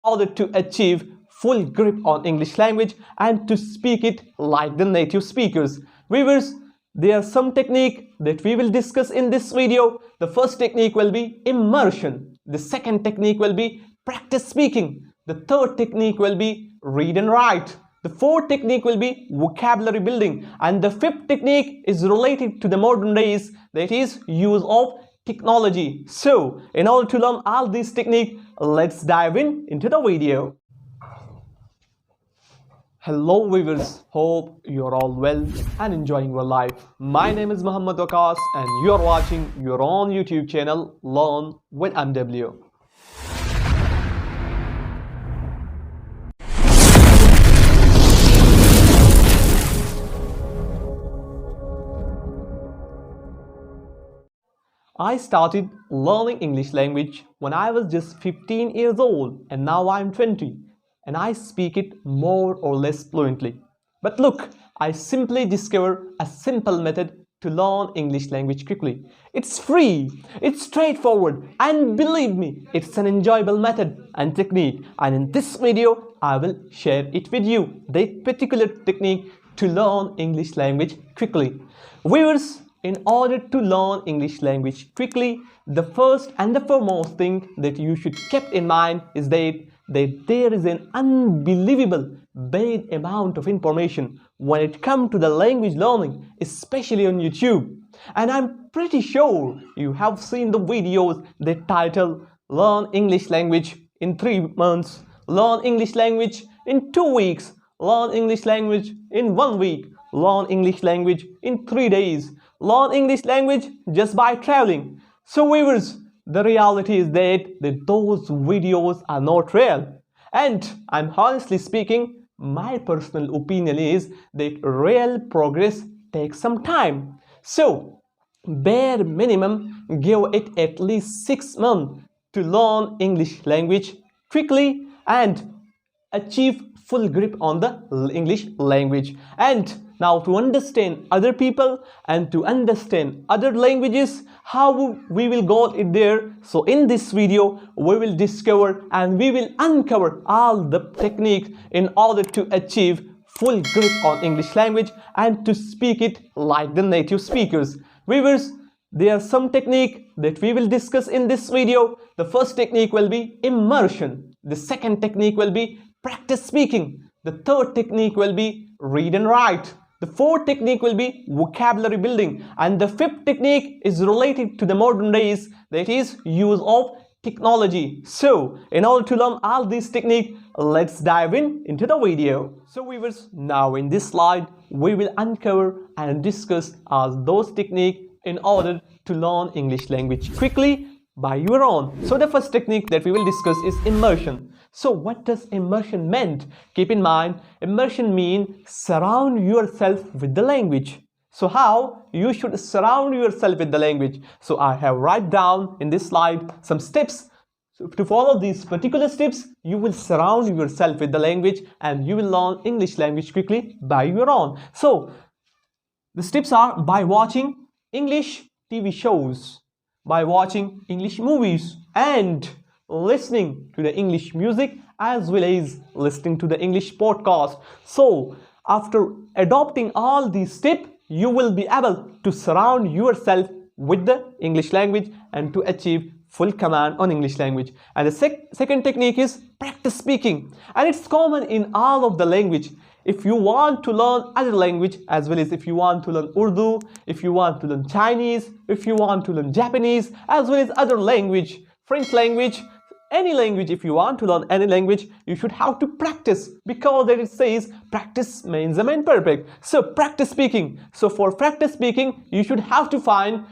order to achieve full grip on English language and to speak it like the native speakers. Viewers, there are some technique that we will discuss in this video. The first technique will be immersion. The second technique will be practice speaking. The third technique will be read and write. The fourth technique will be vocabulary building. And the fifth technique is related to the modern days, that is use of technology. So, in order to learn all these techniques, let's dive into the video. Hello viewers, hope you're all well and enjoying your life. My name is Muhammad Waqas and you're watching your own YouTube channel, Learn with MW. I started learning English language when I was just 15 years old and now I'm 20 and I speak it more or less fluently. But look, I simply discovered a simple method to learn English language quickly. It's free, it's straightforward, and believe me, it's an enjoyable method and technique. And in this video, I will share it with you, that particular technique to learn English language quickly. Viewers, in order to learn English language quickly, the first and the foremost thing that you should keep in mind is that there is an unbelievable big amount of information when it comes to the language learning, especially on YouTube. And I'm pretty sure you have seen the videos that title Learn English Language in 3 months, Learn English Language in 2 weeks, Learn English Language in 1 week, Learn English Language in 3 days, Learn English language just by traveling. So viewers, the reality is that those videos are not real. And I'm honestly speaking, my personal opinion is that real progress takes some time. So, bare minimum, give it at least 6 months to learn English language quickly and achieve full grip on the English language. And now to understand other people and to understand other languages, how we will go it there. So in this video, we will discover and we will uncover all the techniques in order to achieve full grip on English language and to speak it like the native speakers. Viewers, there are some technique that we will discuss in this video. The first technique will be immersion. The second technique will be practice speaking. The third technique will be read and write. The fourth technique will be vocabulary building. And the fifth technique is related to the modern days, that is use of technology. So, in order to learn all these techniques, let's dive into the video. So viewers, now in this slide, we will uncover and discuss those techniques in order to learn English language quickly by your own. So the first technique that we will discuss is immersion. So what does immersion mean? Keep in mind, immersion means surround yourself with the language. So how you should surround yourself with the language? So I have write down in this slide some steps. So to follow these particular steps, you will surround yourself with the language and you will learn English language quickly by your own. So the steps are by watching English TV shows, by watching English movies and listening to the English music as well as listening to the English podcast. So after adopting all these steps, you will be able to surround yourself with the English language and to achieve full command on English language. And the second technique is practice speaking, and it's common in all of the language. If you want to learn other language as well as if you want to learn Urdu, if you want to learn Chinese, if you want to learn Japanese as well as other language, French language, any language, if you want to learn any language, you should have to practice, because it says practice means the main perfect. So practice speaking. So for practice speaking, you should have to find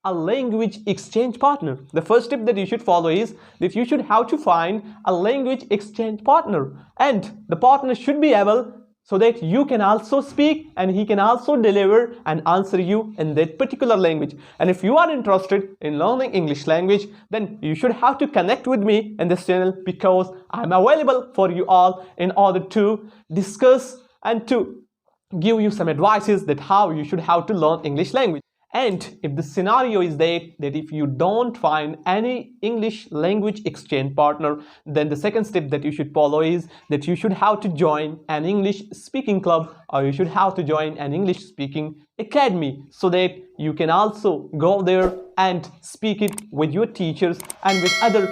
a language exchange partner. The first step that you should follow is that you should have to find a language exchange partner, and the partner should be able so that you can also speak and he can also deliver and answer you in that particular language. And if you are interested in learning English language, then you should have to connect with me in this channel, because I'm available for you all in order to discuss and to give you some advices that how you should have to learn English language. And if the scenario is that if you don't find any English language exchange partner, then the second step that you should follow is that you should have to join an English speaking club, or you should have to join an English speaking academy, so that you can also go there and speak it with your teachers and with other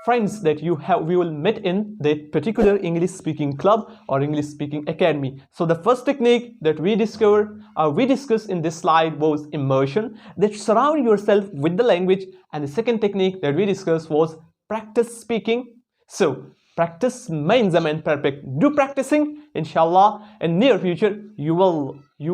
friends that you will meet in that particular English speaking club or English speaking academy. So the first technique that we discussed in this slide was immersion, that surround yourself with the language, and the second technique that we discussed was practice speaking. So practice means the main perfect. Do practicing, inshallah, in near future you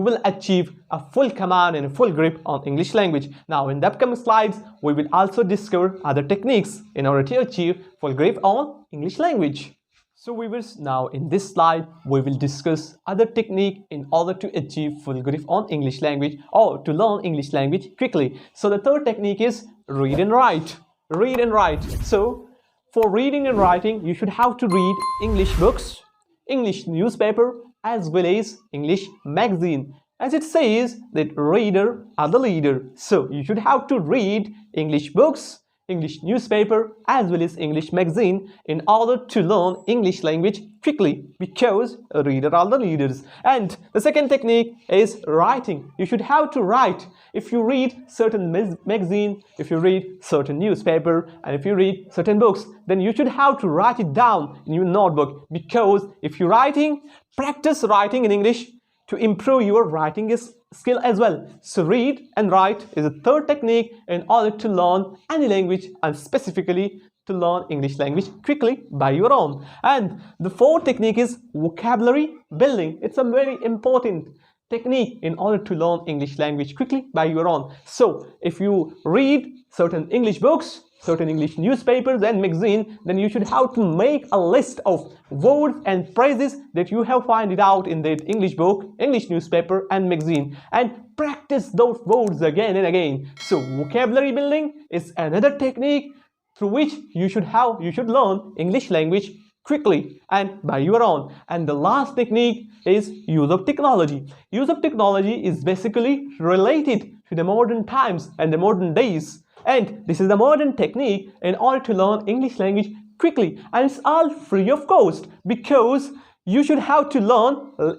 will achieve a full command and a full grip on English language. Now in the upcoming slides we will also discover other techniques in order to achieve full grip on English language. So viewers, now in this slide we will discuss other technique in order to achieve full grip on English language or to learn English language quickly. So the third technique is read and write. Read and write. So for reading and writing, you should have to read English books, English newspaper, as well as English magazine. As it says that reader are the leader. So you should have to read English books, English newspaper, as well as English magazine in order to learn English language quickly, because reader are the leaders. And the second technique is writing. You should have to write. If you read certain magazine, if you read certain newspaper, and if you read certain books, then you should have to write it down in your notebook, because if you're writing, practice writing in English to improve your writing skill as well. So read and write is a third technique in order to learn any language, and specifically to learn English language quickly by your own. And the fourth technique is vocabulary building. It's a very important technique in order to learn English language quickly by your own. So if you read certain English books, certain English newspapers and magazine, then you should have to make a list of words and phrases that you have found it out in that English book, English newspaper and magazine, and practice those words again and again. So vocabulary building is another technique through which you should learn English language quickly and by your own. And the last technique is use of technology. Use of technology is basically related to the modern times and the modern days. And this is the modern technique in order to learn English language quickly. And it's all free of cost, because you should have to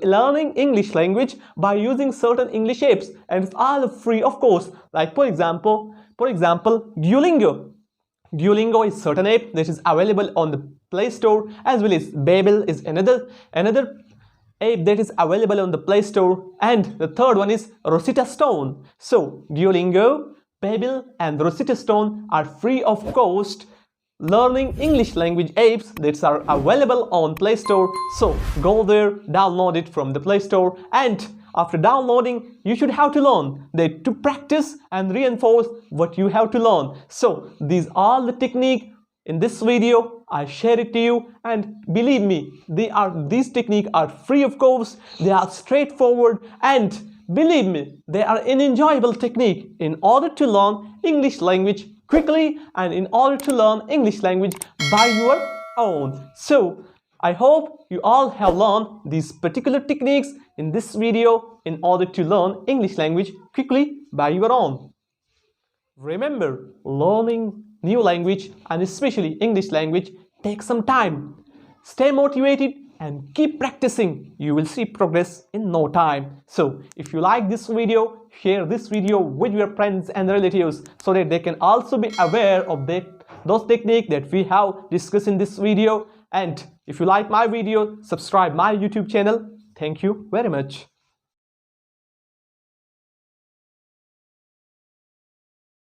learning English language by using certain English apps. And it's all free of cost. Like for example, Duolingo. Duolingo is certain app that is available on the Play Store, as well as Babel is another app that is available on the Play Store, and the third one is Rosetta Stone. So Duolingo, Babel and Rosetta Stone are free of cost learning English language apps that are available on Play Store. So go there, download it from the Play Store, and after downloading, you should have to learn that to practice and reinforce what you have to learn. So these are the technique in this video. I share it to you, and believe me, these techniques are free of cost. They are straightforward, and believe me, they are an enjoyable technique in order to learn English language quickly and in order to learn English language by your own. So I hope you all have learned these particular techniques in this video in order to learn English language quickly by your own. Remember, learning new language, and especially English language, takes some time. Stay motivated and keep practicing. You will see progress in no time. So if you like this video, share this video with your friends and relatives so that they can also be aware of those techniques that we have discussed in this video. And if you like my video, subscribe my YouTube channel. Thank you very much.